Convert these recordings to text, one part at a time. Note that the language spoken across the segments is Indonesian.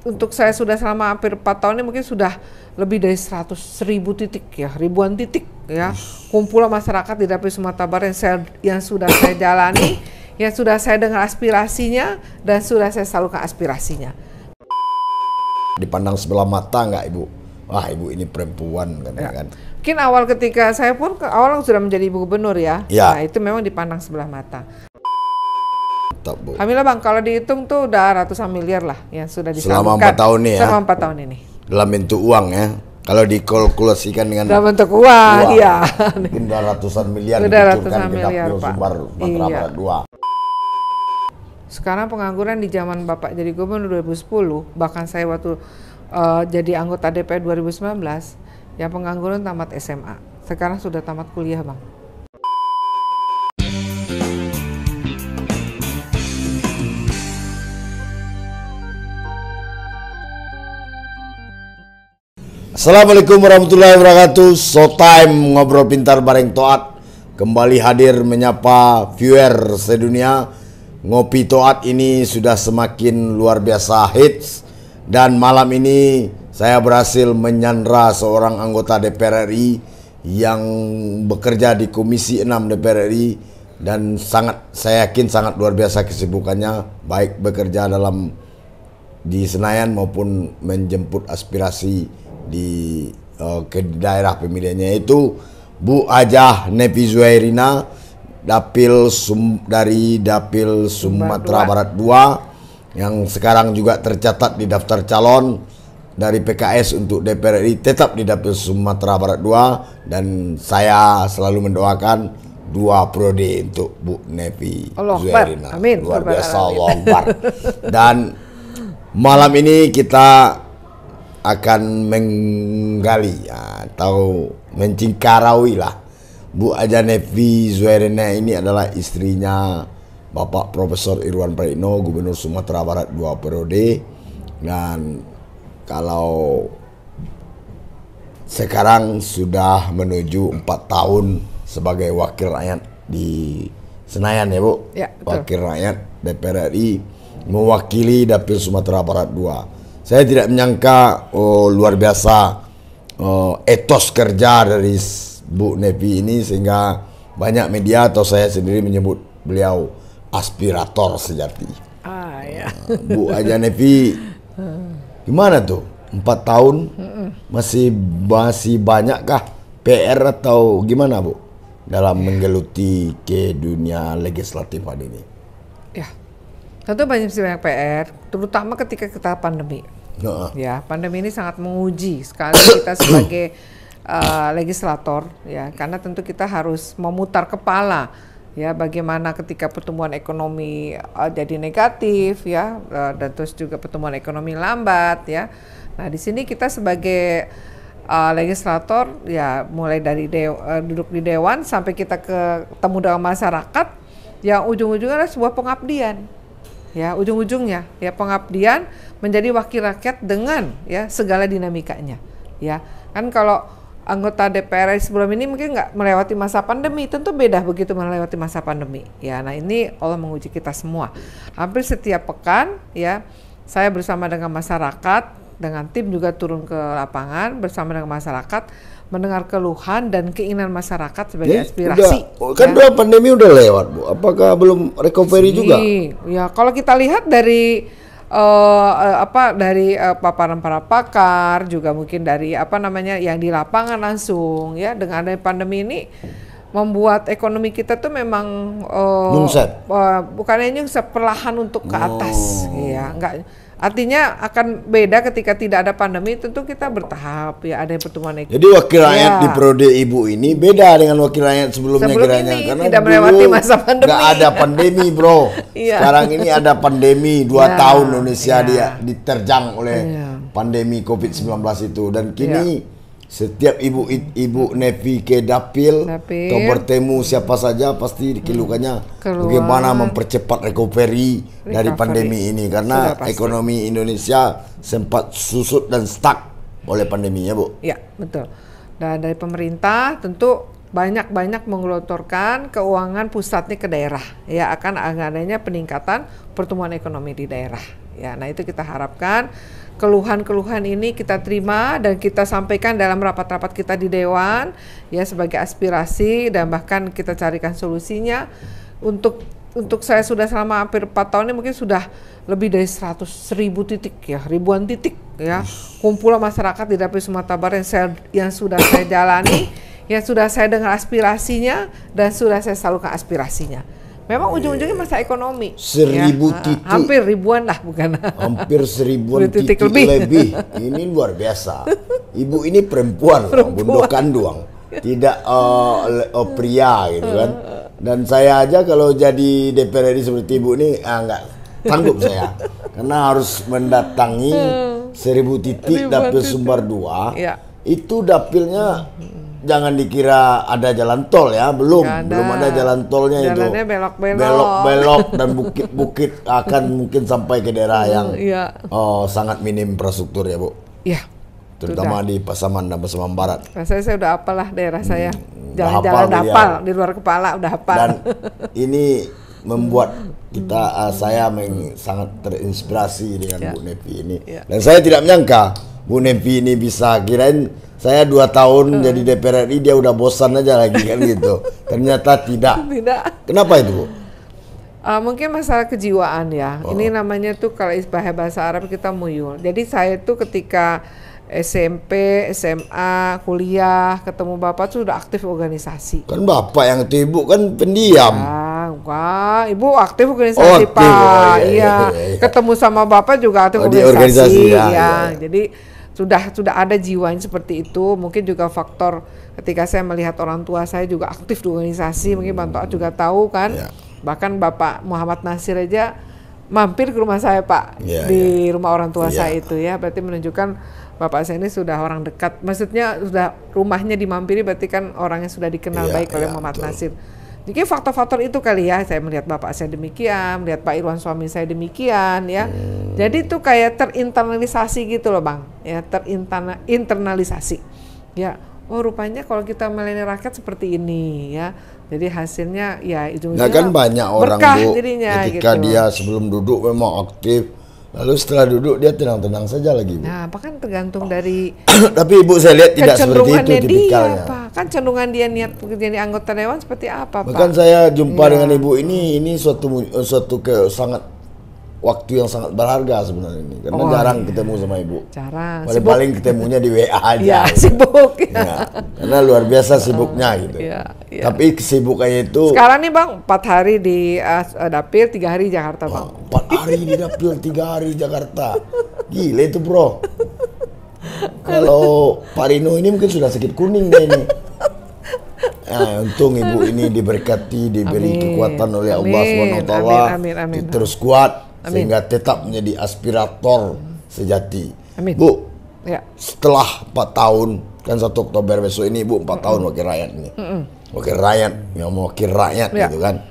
untuk saya sudah selama hampir 4 tahun ini mungkin sudah lebih dari 100.000 titik ya, ribuan titik ya, kumpulan masyarakat di Dapil Sumatera Barat yang sudah saya jalani, yang sudah saya dengar aspirasinya dan sudah saya salurkan aspirasinya. Dipandang sebelah mata nggak Ibu? Wah, Ibu ini perempuan kan, Ya. kan? Mungkin awal ketika saya pun awal sudah menjadi ibu gubernur ya, Ya. nah itu memang dipandang sebelah mata. Bu. Alhamdulillah Bang, kalau dihitung tuh udah ratusan miliar lah yang sudah Selama disalurkan. 4 tahun nih ya? Selama 4 tahun ini. Dalam bentuk uang ya. Kalau dikalkulasikan dengan Dalam bentuk uang, iya. mungkin udah ratusan miliar Udah dikucurkan ratusan ke miliar, Dapil Pak. Sumbar Sumatera Iya. Barat 2. Sekarang pengangguran di zaman Bapak jadi gubernur 2010, bahkan saya waktu jadi anggota DPR 2019, yang pengangguran tamat SMA. Sekarang sudah tamat kuliah, Bang. Assalamualaikum warahmatullahi wabarakatuh. Showtime ngobrol pintar bareng Toat kembali hadir menyapa viewer sedunia. Ngopi Toat ini sudah semakin luar biasa hits, dan malam ini saya berhasil menyandra seorang anggota DPR RI yang bekerja di Komisi 6 DPR RI, dan saya yakin sangat luar biasa kesibukannya, baik bekerja di Senayan maupun menjemput aspirasi ke daerah pemilihannya, yaitu Bu Hajah Nevi Zuhairina dari Dapil Sumatera Barat 2 yang sekarang juga tercatat di daftar calon dari PKS untuk DPR RI, tetap di Dapil Sumatera Barat 2, dan saya selalu mendoakan 2 periode untuk Bu Nevi Zuhairina. Amin. Luar biasa, Allah Akbar. Dan malam ini kita akan menggali atau mencingkarawi lah Bu Hajah Nevi Zuhairina. Ini adalah istrinya Bapak Profesor Irwan Prayitno, Gubernur Sumatera Barat 2 periode, dan kalau sekarang sudah menuju 4 tahun sebagai wakil rakyat di Senayan ya Bu. Ya, betul. Wakil rakyat DPR RI mewakili Dapil Sumatera Barat 2. Saya tidak menyangka luar biasa etos kerja dari Bu Nevi ini, sehingga banyak media atau saya sendiri menyebut beliau aspirator sejati. Ya. Bu Hajah Nevi, gimana tuh 4 tahun masih banyakkah PR atau gimana Bu dalam menggeluti ke dunia legislatif hari ini? Ya, tentu banyak PR, terutama ketika kita pandemi. Ya, pandemi ini sangat menguji sekali kita sebagai legislator, ya, karena tentu kita harus memutar kepala, ya, bagaimana ketika pertumbuhan ekonomi jadi negatif, ya, dan terus juga pertumbuhan ekonomi lambat, ya. Nah, di sini kita sebagai legislator, ya, mulai dari duduk di dewan sampai kita ketemu dengan masyarakat, yang ujung-ujungnya adalah sebuah pengabdian. Ya, ujung-ujungnya ya pengabdian menjadi wakil rakyat dengan ya segala dinamikanya. Ya, kan kalau anggota DPR sebelum ini mungkin nggak melewati masa pandemi, tentu beda begitu melewati masa pandemi. Ya, nah ini Allah menguji kita semua. Hampir setiap pekan ya saya bersama dengan masyarakat, dengan tim juga turun ke lapangan bersama dengan masyarakat, mendengar keluhan dan keinginan masyarakat sebagai aspirasi. Kan udah pandemi udah lewat Bu, apakah belum recovery juga? Ya, kalau kita lihat dari paparan para pakar, juga mungkin dari yang di lapangan langsung, ya, dengan adanya pandemi ini membuat ekonomi kita tuh memang bukannya nyungsep, perlahan untuk ke atas, ya, enggak. Artinya akan beda ketika tidak ada pandemi, tentu kita bertahap, ya, ada pertumbuhan ekonomi. Jadi wakil rakyat di periode Ibu ini beda dengan wakil rakyat sebelumnya kiranya, karena tidak melewati masa pandemi. Nggak ada pandemi bro. Sekarang ini ada pandemi 2 tahun Indonesia dia diterjang oleh pandemi COVID-19 itu, dan kini setiap ibu Nevi ke dapil atau bertemu siapa saja pasti dikeluhkannya bagaimana mempercepat recovery dari pandemi ini, karena ekonomi Indonesia sempat susut dan stuck oleh pandeminya Bu. Ya, betul. Dan dari pemerintah tentu banyak menggelontorkan keuangan pusatnya ke daerah, ya, akan adanya peningkatan pertumbuhan ekonomi di daerah. Ya, nah itu kita harapkan keluhan-keluhan ini kita terima dan kita sampaikan dalam rapat-rapat kita di Dewan ya sebagai aspirasi, dan bahkan kita carikan solusinya. Untuk saya sudah selama hampir 4 tahun ini mungkin sudah lebih dari 100.000 titik ya, ribuan titik ya, kumpulan masyarakat di Dapil Sumatera Barat yang sudah saya jalani, yang sudah saya dengar aspirasinya dan sudah saya salurkan aspirasinya. Memang ujung-ujungnya masalah ekonomi. 1.000 titik. Hampir ribuan lah, bukan? Hampir 1.000 titik lebih. Ini luar biasa. Ibu ini perempuan. Bunda kandung. Tidak pria gitu kan. Dan saya aja kalau jadi DPR RI seperti ibu ini, enggak sanggup saya. Karena harus mendatangi 1.000 titik dapil Sumbar 2. Ya. Itu dapilnya jangan dikira ada jalan tol ya, belum ada jalan tolnya. Jalannya itu belok-belok dan bukit-bukit akan mungkin sampai ke daerah yang sangat minim infrastruktur ya Bu. Iya. Terutama di Pasaman dan Pasaman Barat. Rasanya saya udah hafal lah daerah saya. Jalan-jalan hafal, di luar kepala udah hafal. Dan ini membuat kita saya sangat terinspirasi dengan Bu Nevi ini. Dan saya tidak menyangka Bu Nevi ini bisa, kirain saya 2 tahun jadi DPR RI dia udah bosan aja lagi kan gitu. Ternyata tidak. Kenapa itu Bu? Mungkin masalah kejiwaan ya. Ini namanya tuh kalau bahasa Arab kita muyul. Jadi saya tuh ketika SMP, SMA, kuliah, ketemu Bapak tuh sudah aktif organisasi. Kan Bapak yang itu, Ibu kan pendiam. Wah, Ibu aktif organisasi Pak. Iya. Ketemu sama Bapak juga aktif organisasi. Ya. Jadi sudah ada jiwanya seperti itu. Mungkin juga faktor ketika saya melihat orang tua saya juga aktif di organisasi, mungkin Bang Toat juga tahu kan. Bahkan Bapak Muhammad Nasir aja mampir ke rumah saya Pak, di rumah orang tua saya itu ya. Berarti menunjukkan Bapak saya ini sudah orang dekat, maksudnya sudah rumahnya dimampiri, berarti kan orangnya sudah dikenal baik oleh Muhammad Nasir. Jadi faktor-faktor itu kali ya, saya melihat Bapak saya demikian, melihat Pak Irwan suami saya demikian ya. Jadi itu kayak terinternalisasi gitu loh Bang, ya terinternalisasi. Ya, oh rupanya kalau kita melayani rakyat seperti ini ya. Jadi hasilnya ya ujung-ujungnya kan banyak orang Bu, jadinya, ketika gitu. dia sebelum duduk memang aktif. Lalu setelah duduk dia tenang-tenang saja lagi Bu. Nah, apa kan tergantung dari Tapi Ibu saya lihat tidak seperti itu tipikalnya. Dia, Pak. Kan cenderungan dia niat jadi anggota dewan seperti apa, Pak? Bahkan saya jumpa dengan Ibu ini suatu sangat waktu yang sangat berharga sebenarnya ini. Karena jarang ketemu sama Ibu. Jarang. Paling ketemunya di WA aja. Ya, sibuk. Ya, karena luar biasa sibuknya gitu. Tapi kesibukannya itu. Sekarang nih Bang, 4 hari di dapil, 3 hari di Jakarta Bang. 4 hari di dapil, 3 hari di Jakarta. Gila itu Bro. Kalau Pak Rino ini mungkin sudah sakit kuning deh ini. Untung Ibu ini diberkati, diberi kekuatan oleh Allah SWT. Terus kuat. Sehingga tetap menjadi aspirator sejati. Bu, setelah 4 tahun, kan 1 Oktober besok ini Bu 4 tahun wakil rakyat ini. Wakil rakyat, yang mewakili rakyat gitu kan.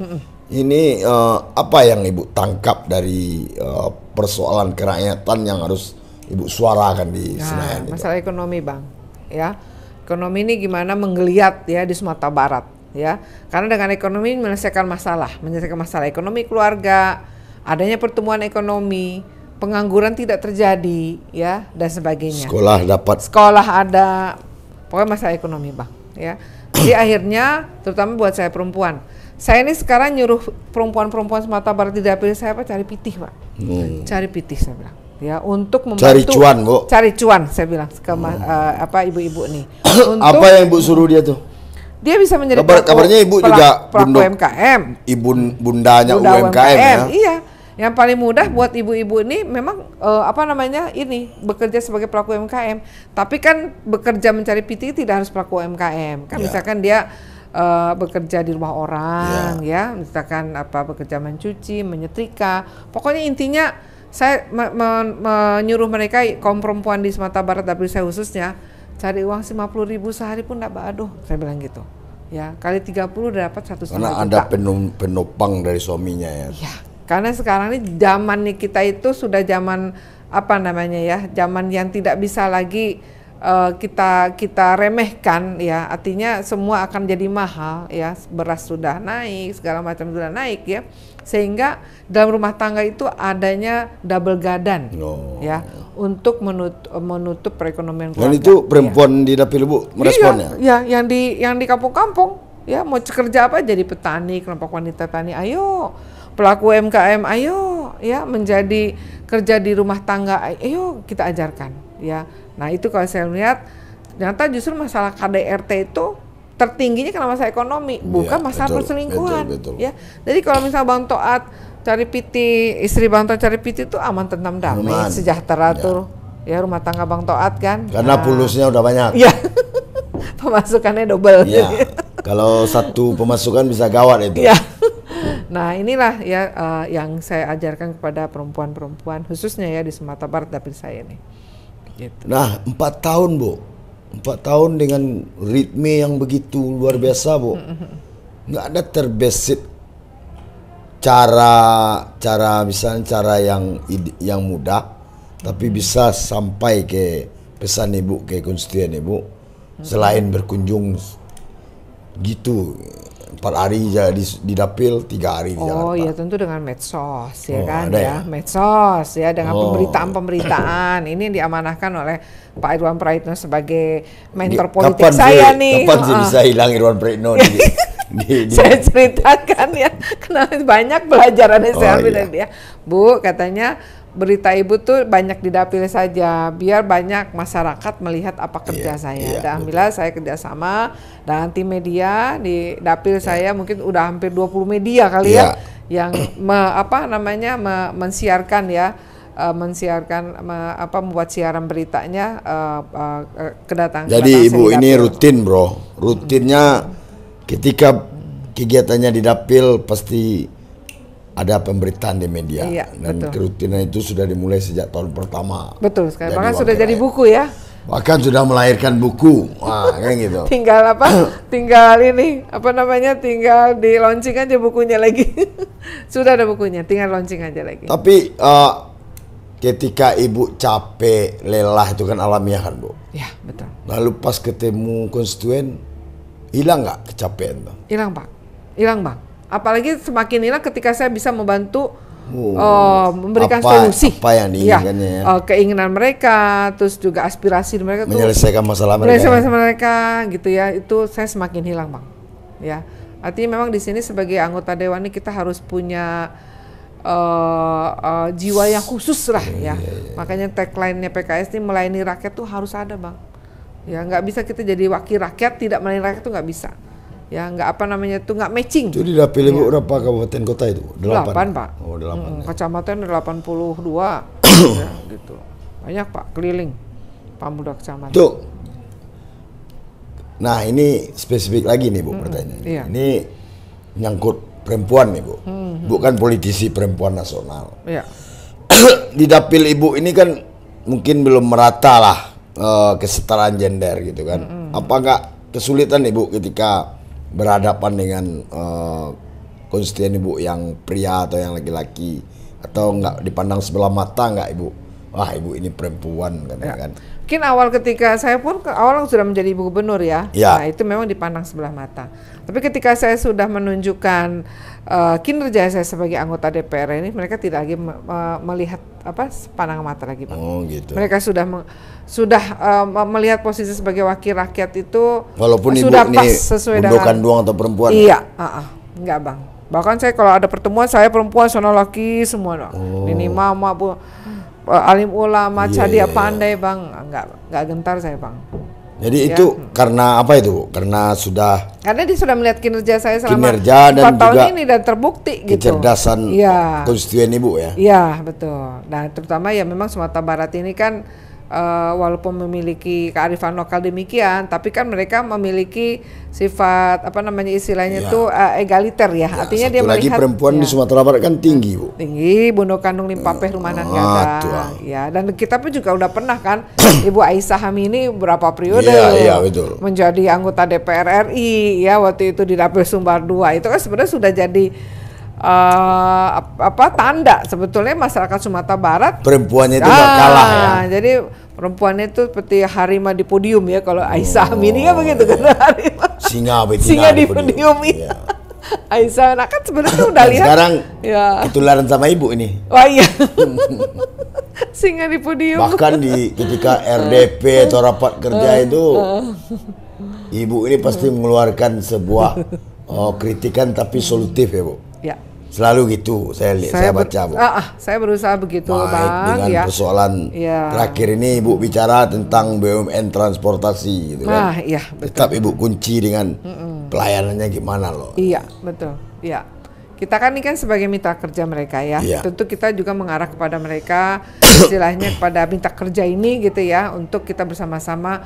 Ini apa yang Ibu tangkap dari persoalan kerakyatan yang harus Ibu suarakan di Senayan? Masalah ekonomi Bang, ya. Ekonomi ini gimana menggeliat ya di Sumatera Barat, ya. Karena dengan ekonomi menyelesaikan masalah ekonomi keluarga, adanya pertumbuhan ekonomi, pengangguran tidak terjadi, ya, dan sebagainya. Sekolah ada, pokoknya masalah ekonomi Bang, ya. Jadi akhirnya, terutama buat saya perempuan, saya ini sekarang nyuruh perempuan-perempuan Sumatera Barat di dapil saya cari pitih Pak, cari pitih saya bilang, ya, untuk membantu. Cari cuan Bu. Cari cuan saya bilang ke ibu-ibu nih. Apa yang Ibu suruh dia tuh? Dia bisa menjadi kabarnya Ibu juga pelaku UMKM. Bundanya UMKM ya. Iya. Yang paling mudah buat ibu-ibu ini memang bekerja sebagai pelaku UMKM. Tapi kan bekerja mencari PT tidak harus pelaku UMKM. Kan misalkan dia bekerja di rumah orang, ya, misalkan bekerja mencuci, menyetrika. Pokoknya intinya saya menyuruh mereka kaum perempuan di Sumatera Barat, dapil saya khususnya, cari uang 50.000 sehari pun enggak aduh, saya bilang gitu. Ya, kali 30 udah dapat 1,5 juta. Karena ada penopang dari suaminya ya. Iya. Karena sekarang ini zaman nih kita itu sudah zaman zaman yang tidak bisa lagi kita remehkan ya, artinya semua akan jadi mahal ya, beras sudah naik, segala macam sudah naik ya, sehingga dalam rumah tangga itu adanya double gadan ya untuk menutup perekonomian keluarga. Dan itu perempuan di dapil Bu meresponnya? Iya, ya yang di kampung-kampung ya, mau kerja apa, jadi petani, kelompok wanita tani, ayo, pelaku UMKM, ayo ya, menjadi kerja di rumah tangga, ayo kita ajarkan ya. Nah itu kalau saya lihat ternyata justru masalah KDRT itu tertingginya karena masalah ekonomi, bukan masalah perselingkuhan. Betul. Ya. Jadi kalau misalnya Bang Toat cari piti, istri Bang Toat cari piti itu aman, tentram, damai, sejahtera tuh ya rumah tangga Bang Toat kan. Karena pulusnya udah banyak. Ya. Pemasukannya double. Ya. Kalau satu pemasukan bisa gawat itu. Ya. Nah inilah ya yang saya ajarkan kepada perempuan-perempuan khususnya ya di Sumatera Barat dapil saya ini. Gitu. Nah 4 tahun Bu, 4 tahun dengan ritme yang begitu luar biasa Bu, nggak ada terbesit cara misalnya cara yang mudah, tapi bisa sampai ke pesan Ibu, ke konstituen Ibu, selain berkunjung gitu 4 hari di dapil, 3 hari di Jakarta. Oh ya, tentu dengan medsos ya kan ya, medsos ya, dengan pemberitaan ini yang diamanahkan oleh Pak Irwan Prayitno sebagai mentor politik saya nih. Kapan sih bisa hilang Irwan Prayitno Saya ceritakan ya, kenapa banyak pelajaran yang saya ambil dari dia. Bu, katanya berita Ibu tuh banyak di dapil saja, biar banyak masyarakat melihat apa kerja saya. Dan alhamdulillah saya kerjasama dengan tim media di dapil saya, mungkin udah hampir 20 media kali ya, yang mensiarkan ya, membuat siaran beritanya kedatangan. Jadi Ibu ini rutin bro, rutinnya ketika kegiatannya di dapil pasti ada pemberitaan di media, dan kerutinan itu sudah dimulai sejak tahun pertama. Betul sekali, bahkan sudah jadi buku ya. Bahkan sudah melahirkan buku, kayak gitu. Tinggal tinggal di launching aja bukunya lagi. Sudah ada bukunya, tinggal launching aja lagi. Tapi ketika Ibu capek, lelah itu kan alamiah kan Bu? Ya betul. Lalu pas ketemu konstituen, hilang nggak kecapean Bang? Hilang Pak, hilang Bang. Apalagi semakin hilang ketika saya bisa membantu memberikan solusi. Apa yang diinginkannya ya? Keinginan mereka, terus juga aspirasi mereka, menyelesaikan masalah mereka. Gitu ya. Itu saya semakin hilang Bang. Ya, artinya memang di sini sebagai anggota dewan ini kita harus punya jiwa yang khusus lah ya. Makanya tagline-nya PKS ini melayani rakyat tuh harus ada Bang. Ya, nggak bisa kita jadi wakil rakyat tidak melayani rakyat tuh nggak bisa. Ya nggak nggak matching. Jadi dapil Ibu berapa kabupaten kota itu? 8 Pak. Oh 8. Kecamatan 82 ya, gitu. Banyak Pak, keliling 42 kecamatan. Tuh. Nah ini spesifik lagi nih Bu pertanyaan. Ini nyangkut perempuan nih Bu. Bukan politisi perempuan nasional. Iya. Di dapil Ibu ini kan mungkin belum merata lah kesetaraan gender gitu kan. Apa nggak kesulitan Ibu ketika berhadapan dengan konstituen Ibu yang pria atau yang laki-laki, atau nggak dipandang sebelah mata nggak Ibu? Wah Ibu ini perempuan kan? Mungkin awal ketika saya pun awal sudah menjadi Ibu Gubernur ya. Nah itu memang dipandang sebelah mata. Tapi ketika saya sudah menunjukkan kinerja saya sebagai anggota DPR ini, mereka tidak lagi melihat pandangan mata lagi Bang. Oh gitu. Mereka sudah melihat posisi sebagai wakil rakyat itu walaupun sudah Ibu pas ini sesuai dengan kandungan atau perempuan. Iya, enggak Bang. Bahkan saya kalau ada pertemuan saya perempuan sono laki semua. Ini mama Bu, alim ulama, cadia pandai Bang. Enggak gentar saya Bang. Jadi itu karena apa itu? Karena dia sudah melihat kinerja saya selama 4 dan tahun juga ini dan terbukti kecerdasan konstituen Ibu ya. Iya, betul. Nah, terutama ya memang Sumatera Barat ini kan walaupun memiliki kearifan lokal demikian, tapi kan mereka memiliki sifat istilahnya itu egaliter ya. Artinya dia melihat lagi perempuan di Sumatera Barat kan tinggi Bu. Tinggi, Bundo Kandung Limpapeh Rumanan Gada. Ya, dan kita pun juga udah pernah kan Ibu Aisyah Hamini berapa periode betul. menjadi anggota DPR RI ya, waktu itu di Dapil Sumbar 2. Itu kan sebenarnya sudah jadi tanda sebetulnya masyarakat Sumatera Barat perempuannya itu nggak kalah ya. Jadi perempuannya itu seperti harimau di podium ya, kalau Aisyah Amini kan begitu kan, harimau. Singa di podium ya. Aisyah, nah kan sebenarnya udah lihat. Sekarang ya. ketularan sama ibu ini. Oh iya. Singa di podium. Bahkan ketika RDP atau rapat kerja itu, ibu ini pasti mengeluarkan sebuah kritikan tapi solutif ya Bu. Ya. Selalu gitu saya lihat, saya baca Bu. Saya berusaha begitu Bang. Dengan persoalan terakhir ini Ibu bicara tentang BUMN transportasi gitu kan. Iya, betul. Tetap Ibu kunci dengan pelayanannya gimana loh. Iya, betul. Iya. Kita kan ini kan sebagai mitra kerja mereka ya. Tentu kita juga mengarah kepada mereka istilahnya kepada mitra kerja ini gitu ya, untuk kita bersama-sama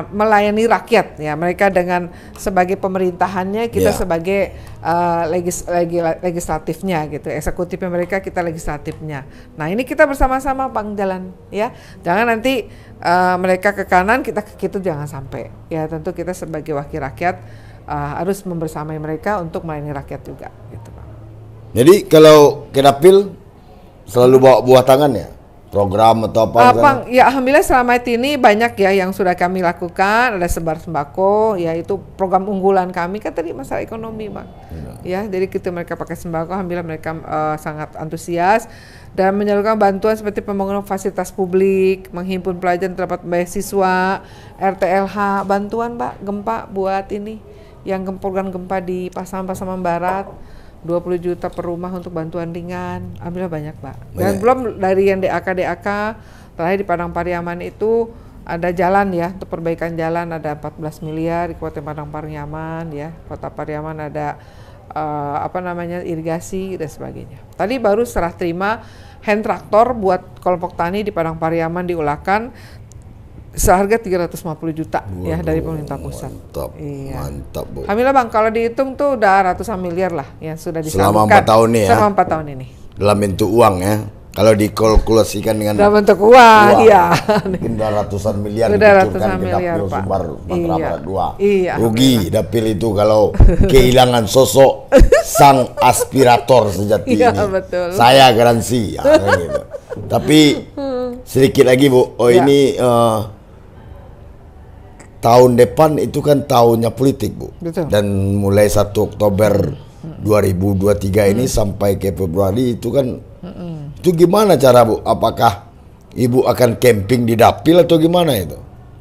melayani rakyat ya. Mereka dengan sebagai pemerintahannya, kita sebagai legislatifnya gitu, eksekutifnya mereka, kita legislatifnya. Nah ini kita bersama-sama Bang jalan ya. Jangan nanti mereka ke kanan, kita ke kiri, jangan sampai ya. Tentu kita sebagai wakil rakyat harus membersamai mereka untuk melayani rakyat juga gitu Bang. Jadi kalau ke dapil selalu bawa buah tangan ya? Program atau apa? Bang, ya alhamdulillah selama ini banyak ya yang sudah kami lakukan. Ada sebar sembako, ya itu program unggulan kami kan tadi masalah ekonomi Bang. Ya, jadi kita mereka pakai sembako, alhamdulillah mereka sangat antusias dan menyalurkan bantuan seperti pembangunan fasilitas publik, menghimpun pelajar terdapat beasiswa, RTLH, bantuan Mbak gempa buat ini yang program gempa di Pasaman Barat. 20 juta per rumah untuk bantuan ringan, alhamdulillah banyak Pak. Dan belum dari yang DAK, terakhir di Padang Pariaman itu ada jalan ya, untuk perbaikan jalan ada 14 miliar di Kabupaten Padang Pariaman ya. Kota Pariaman ada irigasi dan sebagainya. Tadi baru serah terima hand traktor buat kelompok tani di Padang Pariaman di Ulakan seharga 350 juta ya dari pemerintah pusat. Mantap Bu. Alhamdulillah Bang, kalau dihitung tuh udah ratusan miliar lah yang sudah disalurkan. Selama 4 tahun nih ya? Selama 4 tahun ini. Dalam bentuk uang ya? Kalau dikalkulasikan dengan dalam bentuk uang, iya. Mungkin udah ratusan miliar udah ratusan miliar Pak. Sumbar Barat 2. Iya. Rugi dapil itu kalau kehilangan sosok sang aspirator sejati iya, ini. Betul. Saya garansi ya, gitu. Tapi sedikit lagi Bu, ini tahun depan itu kan tahunnya politik Bu. Betul. Dan mulai 1 Oktober 2023 ini sampai ke Februari itu kan itu gimana cara Bu? Apakah Ibu akan camping di dapil atau gimana itu?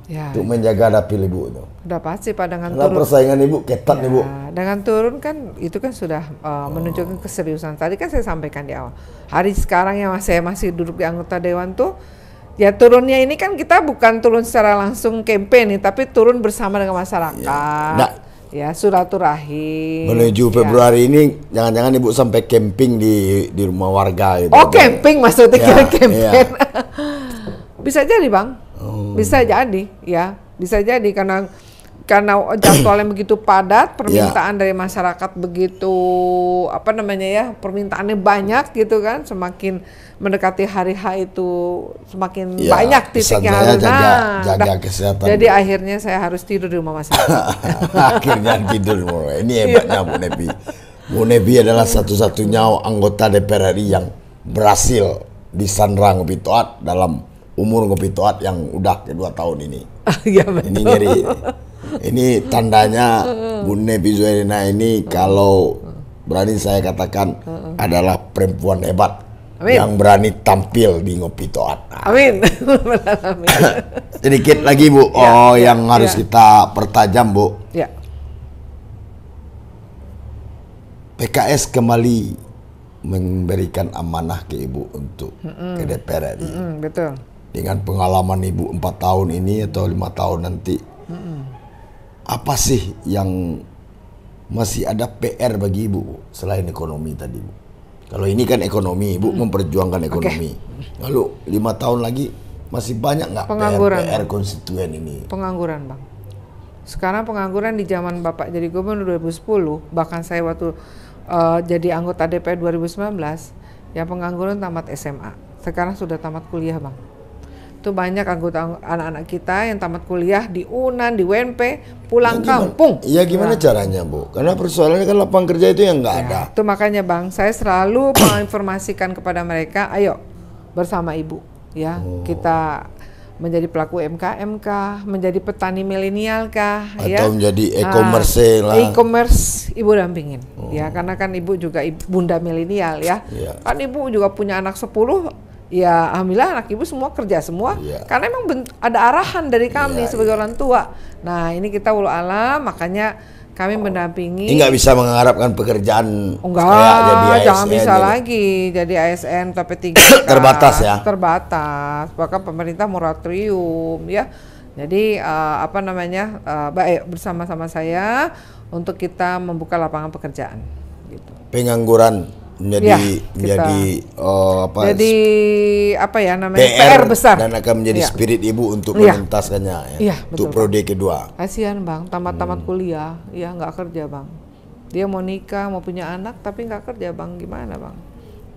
Ya, untuk menjaga dapil Ibu itu. Udah pasti Pak, dengan turun. Persaingan Ibu ketat nih Bu. Dengan turun kan itu kan sudah menunjukkan keseriusan. Tadi kan saya sampaikan di awal. Hari sekarang yang saya masih duduk di anggota dewan tuh, ya turunnya ini kan kita bukan turun secara langsung campaign nih, tapi turun bersama dengan masyarakat. Ya, silaturahim. Menuju Februari ini jangan-jangan Ibu sampai camping di rumah warga gitu. Oh, camping maksudnya kira campaign. Bisa jadi Bang. Bisa jadi ya. Bisa jadi karena jadwalnya begitu padat, permintaan dari masyarakat begitu permintaannya banyak gitu kan, semakin mendekati hari H itu semakin banyak titiknya harus jaga kesehatan. Jadi akhirnya saya harus tidur di rumah masyarakat. Akhirnya tidur di rumah. Ini hebatnya Bu Nepi. Bu Nepi adalah satu-satunya anggota DPR RI yang berhasil disandra Ngopi Toat dalam umur Ngopi Toat yang udah ke 2 tahun ini. Ya, betul. Ini ngeri. Ini tandanya Bu Nepi Zuhairina ini kalau berani saya katakan adalah perempuan hebat. Amin. Yang berani tampil di Ngopi Toat. Amin. Sedikit lagi Bu, yang harus kita pertajam Bu. Ya. PKS kembali memberikan amanah ke Ibu untuk ke DPR RI. Betul. Dengan pengalaman Ibu 4 tahun ini atau 5 tahun nanti, apa sih yang masih ada PR bagi Ibu selain ekonomi tadi Bu? Kalau ini kan ekonomi, Ibu memperjuangkan ekonomi. Lalu 5 tahun lagi masih banyak nggak PR konstituen ini? Pengangguran Bang. Sekarang pengangguran di zaman Bapak jadi gubernur 2010, bahkan saya waktu jadi anggota DPR 2019, ya pengangguran tamat SMA. Sekarang sudah tamat kuliah Bang. itu banyak anggota anak-anak kita yang tamat kuliah di UNAN, di UNP, pulang kampung. Iya gimana caranya Bu? Karena persoalannya kan lapangan kerja itu yang nggak ada. Itu makanya Bang, saya selalu menginformasikan kepada mereka, ayo bersama Ibu ya, kita menjadi pelaku UMKM kah, menjadi petani milenial kah, atau menjadi e-commerce lah. E-commerce Ibu dampingin, ya karena kan Ibu juga bunda milenial ya. Kan Ibu juga punya anak 10, ya alhamdulillah anak Ibu semua kerja semua, karena emang ada arahan dari kami sebagai orang tua. Nah ini kita walau alam, makanya kami mendampingi. Ini nggak bisa mengharapkan pekerjaan kayak jadi ASN. Jangan bisa lagi jadi ASN tapi terbatas ya. Terbatas. Bahkan pemerintah moratorium ya. Jadi apa namanya baik bersama-sama saya untuk kita membuka lapangan pekerjaan. Gitu. Pengangguran menjadi apa ya namanya PR besar dan akan menjadi spirit Ibu untuk menuntaskannya untuk prode kedua. Kasihan Bang, tamat kuliah ya nggak kerja Bang, dia mau nikah mau punya anak tapi nggak kerja Bang, gimana Bang?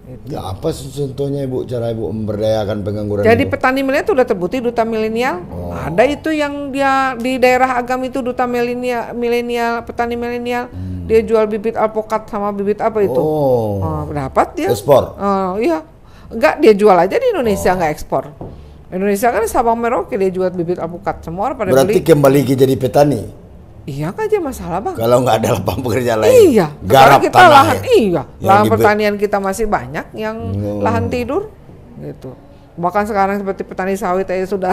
Gitu. Ya apa contohnya Ibu, cara Ibu memberdayakan pengangguran? Jadi Ibu? petani milenial itu udah terbukti duta milenial. Ada itu yang dia di daerah Agam itu duta milenial petani milenial. Dia jual bibit alpukat sama bibit apa itu? Dapat dia. Ekspor? Iya. Enggak, dia jual aja di Indonesia, nggak ekspor. Indonesia kan Sabang Merauke dia jual bibit alpukat, semua orang pada berarti beli. Kembali ke jadi petani? Iya kan aja masalah Bang. Kalau nggak ada lapangan pekerjaan lain. Iya. Garap kita tanah lahan, lahan pertanian kita masih banyak yang lahan tidur, gitu. Bahkan sekarang seperti petani sawit aja sudah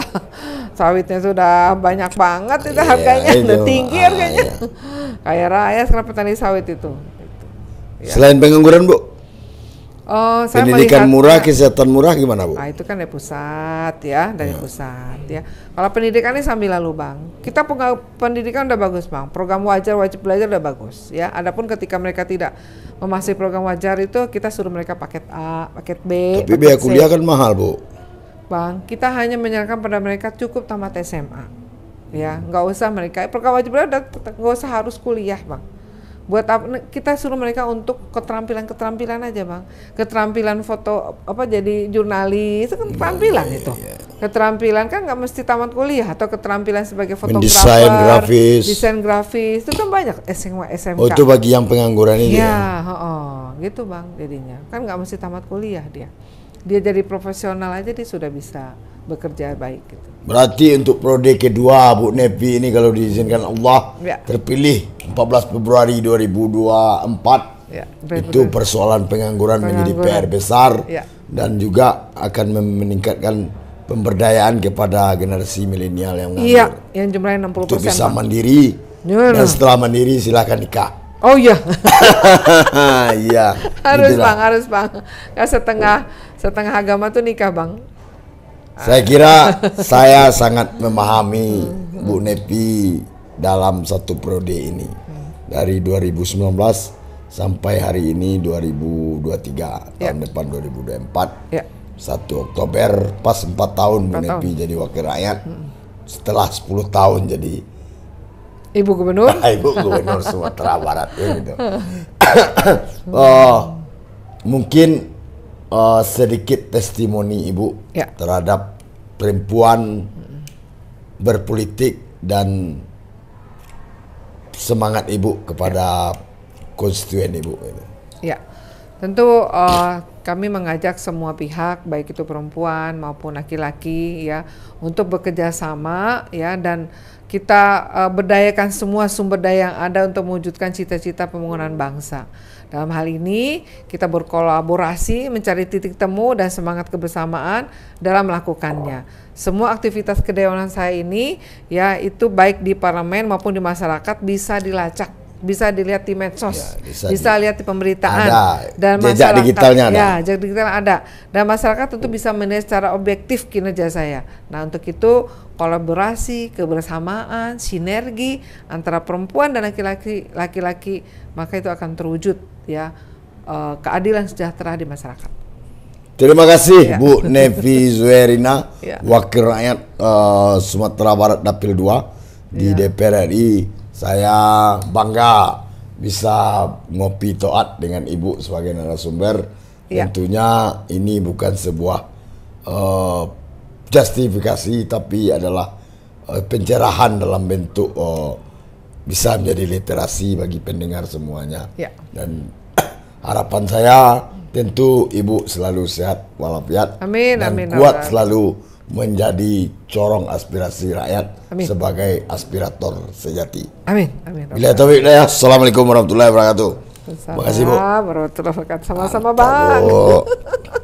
sawitnya sudah banyak banget itu harganya, udah tinggi harganya. Kayak raya sekarang petani sawit itu. Selain pengangguran Bu, saya pendidikan murah, kesehatan murah gimana Bu? Nah itu kan dari pusat ya, pusat ya. Kalau pendidikan ini sambil lalu Bang, kita pendidikan udah bagus Bang, program wajar wajib belajar udah bagus ya. Adapun ketika mereka tidak memasuki program wajar itu kita suruh mereka paket A, paket B. Tapi biaya kuliah kan mahal Bu. Bang, kita hanya menyarankan pada mereka cukup tamat SMA, ya, nggak usah mereka program wajib belajar, nggak usah harus kuliah Bang. Buat apa, kita suruh mereka untuk keterampilan aja Bang, keterampilan foto jadi jurnalis itu kan keterampilan itu. Keterampilan kan nggak mesti tamat kuliah, atau keterampilan sebagai fotografer, desain grafis itu kan banyak SMK. Oh itu bagi yang pengangguran ini ya? Gitu Bang, jadinya kan nggak mesti tamat kuliah dia jadi profesional aja dia sudah bisa bekerja baik gitu. Berarti untuk prode kedua Bu Nevi ini kalau diizinkan Allah terpilih 14 Februari 2024 itu persoalan pengangguran menjadi PR besar dan juga akan meningkatkan pemberdayaan kepada generasi milenial yang nganggur. Iya, yang jumlahnya 60%. Untuk bisa mandiri dan setelah mandiri silahkan nikah. Oh iya. Iya. harus Bang. Nggak setengah agama tuh nikah Bang. Saya kira saya sangat memahami Bu Nevi dalam satu prode ini. Dari 2019 sampai hari ini 2023, tahun depan 2024. 1 Oktober pas 4 tahun Bu Nevi jadi wakil rakyat. Setelah 10 tahun jadi Ibu Gubernur. Ibu Gubernur Sumatera Barat gitu. Mungkin sedikit testimoni Ibu terhadap perempuan berpolitik dan semangat Ibu kepada konstituen Ibu. Ya, tentu kami mengajak semua pihak baik itu perempuan maupun laki-laki ya untuk bekerja sama ya, dan kita berdayakan semua sumber daya yang ada untuk mewujudkan cita-cita pembangunan bangsa. Dalam hal ini kita berkolaborasi mencari titik temu dan semangat kebersamaan dalam melakukannya. Semua aktivitas kedewanan saya ini ya itu baik di parlemen maupun di masyarakat bisa dilacak, bisa dilihat di medsos, bisa lihat di pemberitaan, dan jejak digitalnya ada. Ya, jejak digital ada. Dan masyarakat tentu bisa menilai secara objektif kinerja saya. Nah, untuk itu kolaborasi, kebersamaan, sinergi antara perempuan dan laki-laki, maka itu akan terwujud ya keadilan sejahtera di masyarakat. Terima kasih Bu Nevi Zuerina, Wakil Rakyat Sumatera Barat Dapil 2 di DPR RI. Saya bangga bisa ngopi toat dengan Ibu sebagai narasumber. Tentunya ini bukan sebuah justifikasi, tapi adalah pencerahan dalam bentuk bisa menjadi literasi bagi pendengar semuanya. Ya. Dan harapan saya tentu Ibu selalu sehat walafiat Amin, dan amin, kuat amin. selalu menjadi corong aspirasi rakyat Amin. sebagai aspirator sejati. Amin. Amin. Bila taufik hidayah. Assalamakaikum warahmatullahi wabarakatuh. Terima kasih, Bu. Warahmatullahi wabarakatuh. Sama-sama, Mantap, Bang. Bu.